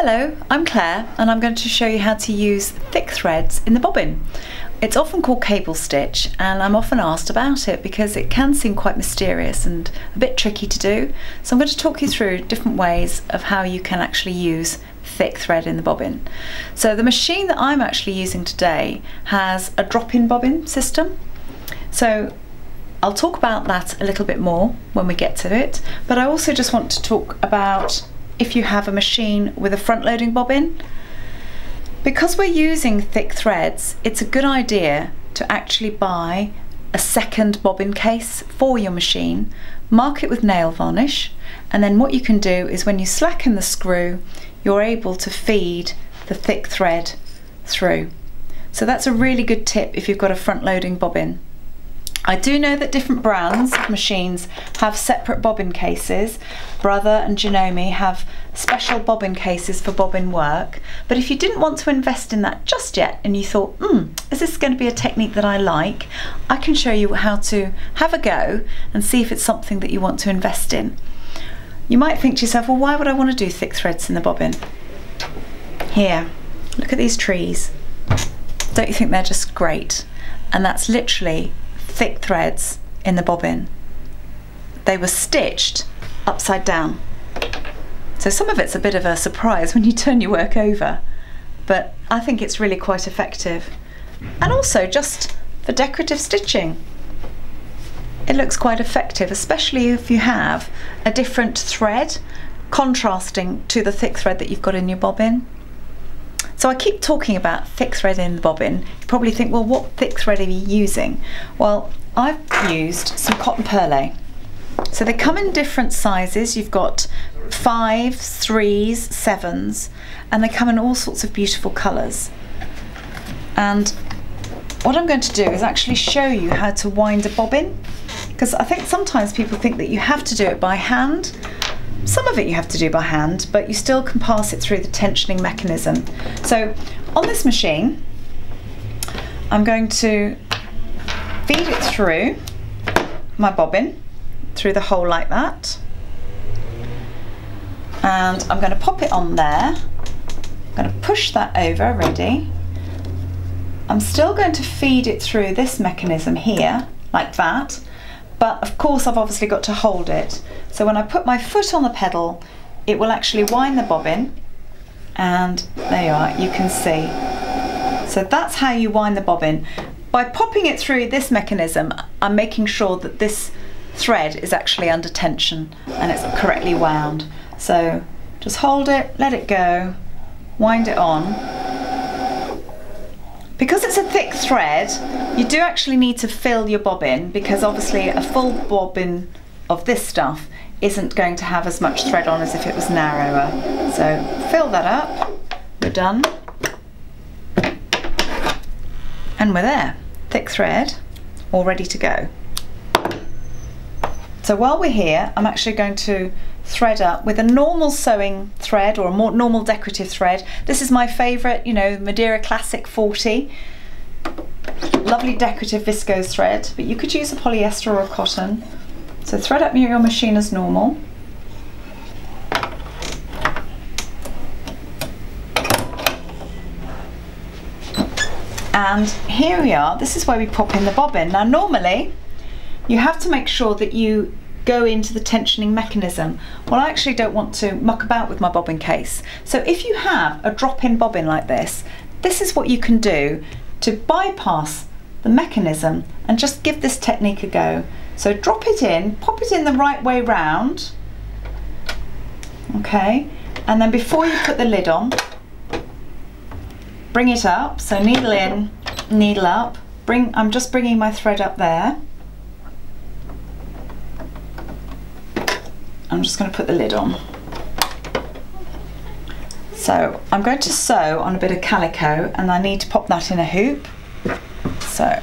Hello, I'm Claire and I'm going to show you how to use thick threads in the bobbin. It's often called cable stitch and I'm often asked about it because it can seem quite mysterious and a bit tricky to do. So I'm going to talk you through different ways of how you can actually use thick thread in the bobbin. So the machine that I'm actually using today has a drop-in bobbin system. So I'll talk about that a little bit more when we get to it, but I also just want to talk about if you have a machine with a front-loading bobbin. Because we're using thick threads, it's a good idea to actually buy a second bobbin case for your machine, mark it with nail varnish, and then what you can do is when you slacken the screw, you're able to feed the thick thread through. So that's a really good tip if you've got a front-loading bobbin. I do know that different brands of machines have separate bobbin cases. Brother and Janome have special bobbin cases for bobbin work, but if you didn't want to invest in that just yet and you thought, is this going to be a technique that I like, I can show you how to have a go and see if it's something that you want to invest in. You might think to yourself, well, why would I want to do thick threads in the bobbin? Here, look at these trees. Don't you think they're just great? And that's literally thick threads in the bobbin. They were stitched upside down. So some of it's a bit of a surprise when you turn your work over, but I think it's really quite effective. And also just for decorative stitching, it looks quite effective, especially if you have a different thread contrasting to the thick thread that you've got in your bobbin. So I keep talking about thick thread in the bobbin. You probably think, well, what thick thread are you using? Well, I've used some cotton perlé. So they come in different sizes. You've got 5s, 3s, 7s, and they come in all sorts of beautiful colours. And what I'm going to do is actually show you how to wind a bobbin, because I think sometimes people think that you have to do it by hand. Some of it you have to do by hand, but you still can pass it through the tensioning mechanism. So on this machine, I'm going to feed it through my bobbin, through the hole like that. And I'm going to pop it on there. I'm going to push that over, ready. I'm still going to feed it through this mechanism here, like that. But of course I've obviously got to hold it. So when I put my foot on the pedal, it will actually wind the bobbin, and there you are, you can see. So that's how you wind the bobbin. By popping it through this mechanism, I'm making sure that this thread is actually under tension and it's correctly wound. So just hold it, let it go, wind it on. Because it's a thick thread, you do actually need to fill your bobbin, because obviously a full bobbin of this stuff isn't going to have as much thread on as if it was narrower. So fill that up, we're done. And we're there, thick thread, all ready to go. So while we're here, I'm actually going to thread up with a normal sewing thread or a more normal decorative thread. This is my favourite, you know, Madeira Classic 40. Lovely decorative viscose thread, but you could use a polyester or a cotton. So thread up your machine as normal. And here we are, this is where we pop in the bobbin. Now normally, you have to make sure that you go into the tensioning mechanism. Well, I actually don't want to muck about with my bobbin case. So if you have a drop-in bobbin like this, this is what you can do to bypass the mechanism and just give this technique a go. So drop it in, pop it in the right way round, okay, and then before you put the lid on, bring it up, so needle in, needle up, I'm just bringing my thread up there. I'm just going to put the lid on. So I'm going to sew on a bit of calico and I need to pop that in a hoop. So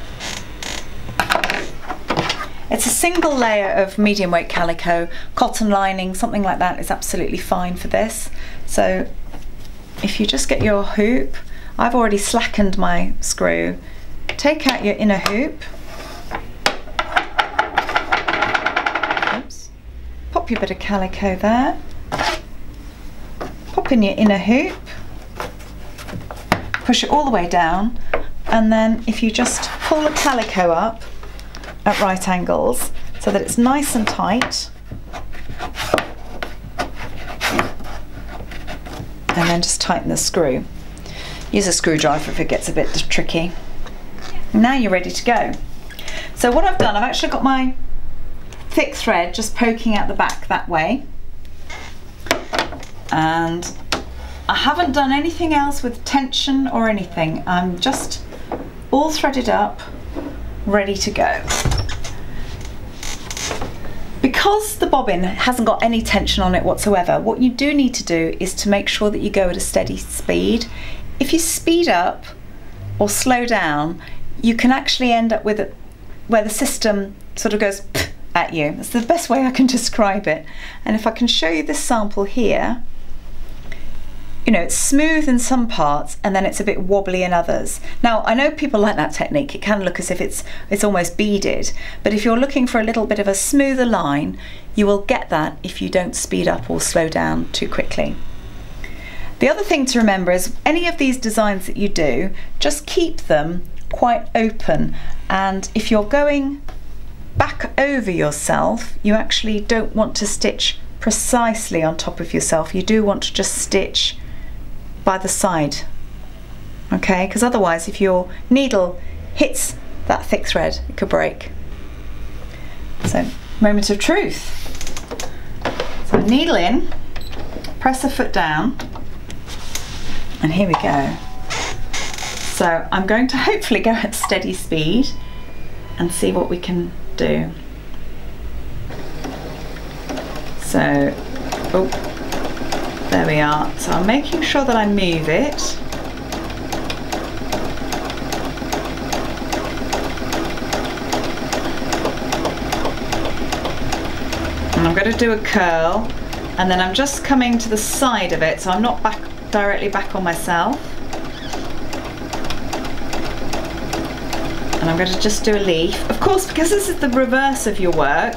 it's a single layer of medium weight calico, cotton lining, something like that is absolutely fine for this. So if you just get your hoop, I've already slackened my screw, take out your inner hoop, pop your bit of calico there, pop pop in your inner hoop, push it all the way down, and then if you just pull the calico up at right angles so that it's nice and tight, and then just tighten the screw. Use a screwdriver if it gets a bit tricky. Now you're ready to go. So what I've done, I've actually got my thick thread just poking out the back that way, and I haven't done anything else with tension or anything. I'm just all threaded up, ready to go. Because the bobbin hasn't got any tension on it whatsoever, what you do need to do is to make sure that you go at a steady speed. If you speed up or slow down, you can actually end up with it where the system sort of goes at you. That's the best way I can describe it. And if I can show you this sample here, you know, it's smooth in some parts and then it's a bit wobbly in others. Now, I know people like that technique. It can look as if it's almost beaded, but if you're looking for a little bit of a smoother line, you will get that if you don't speed up or slow down too quickly. The other thing to remember is any of these designs that you do, just keep them quite open, and if you're going back over yourself, you actually don't want to stitch precisely on top of yourself. You do want to just stitch by the side, okay? Because otherwise, if your needle hits that thick thread, it could break. So, moment of truth. So needle in, press a foot down, and here we go. So I'm going to hopefully go at steady speed and see what we can do. So, oh, there we are. So I'm making sure that I move it. And I'm going to do a curl, and then I'm just coming to the side of it, so I'm not directly back on myself. And I'm going to just do a leaf. Of course, because this is the reverse of your work,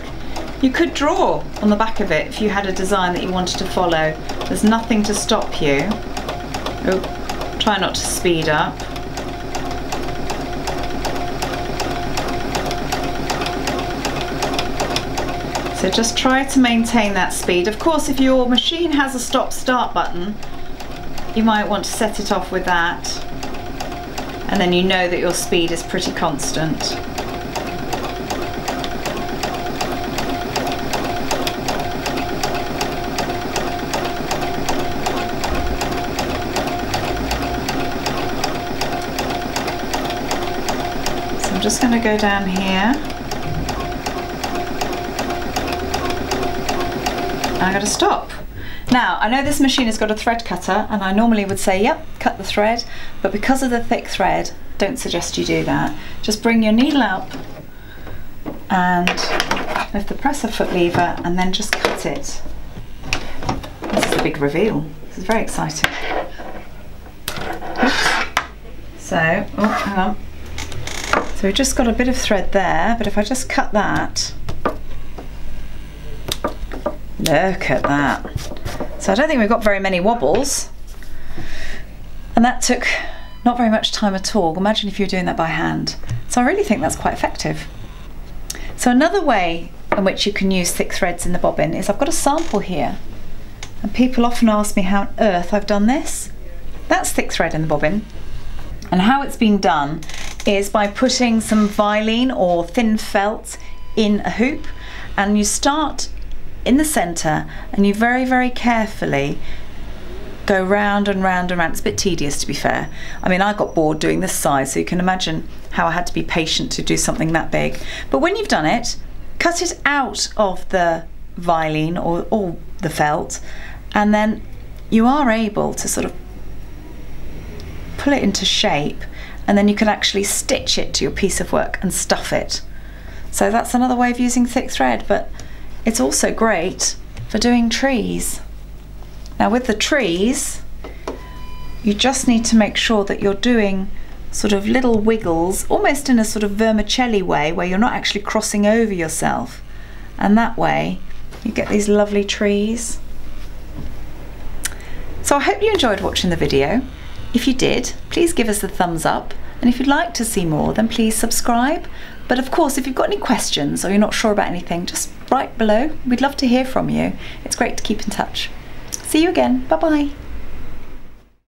you could draw on the back of it if you had a design that you wanted to follow. There's nothing to stop you. Oh, try not to speed up. So just try to maintain that speed. Of course, if your machine has a stop-start button, you might want to set it off with that. And then you know that your speed is pretty constant. So I'm just going to go down here. And I'm going to stop. Now, I know this machine has got a thread cutter, and I normally would say, yep, cut the thread, but because of the thick thread, don't suggest you do that. Just bring your needle up and lift the presser foot lever and then just cut it. This is a big reveal. This is very exciting. Oops. So, oh, hang on. So we've just got a bit of thread there, but if I just cut that, look at that. So I don't think we've got very many wobbles, and that took not very much time at all. Imagine if you were doing that by hand. So I really think that's quite effective. So another way in which you can use thick threads in the bobbin is I've got a sample here, and people often ask me how on earth I've done this. That's thick thread in the bobbin, and how it's been done is by putting some Vilene or thin felt in a hoop, and you start in the center and you very, very carefully go round and round and round. It's a bit tedious, to be fair. I mean, I got bored doing this size, so you can imagine how I had to be patient to do something that big. But when you've done it, cut it out of the Vilene or the felt, and then you are able to sort of pull it into shape, and then you can actually stitch it to your piece of work and stuff it. So that's another way of using thick thread, but it's also great for doing trees. Now with the trees, you just need to make sure that you're doing sort of little wiggles, almost in a sort of vermicelli way, where you're not actually crossing over yourself. And that way, you get these lovely trees. So I hope you enjoyed watching the video. If you did, please give us a thumbs up, and if you'd like to see more, then please subscribe. But of course, if you've got any questions or you're not sure about anything, just write below. We'd love to hear from you. It's great to keep in touch. See you again. Bye bye.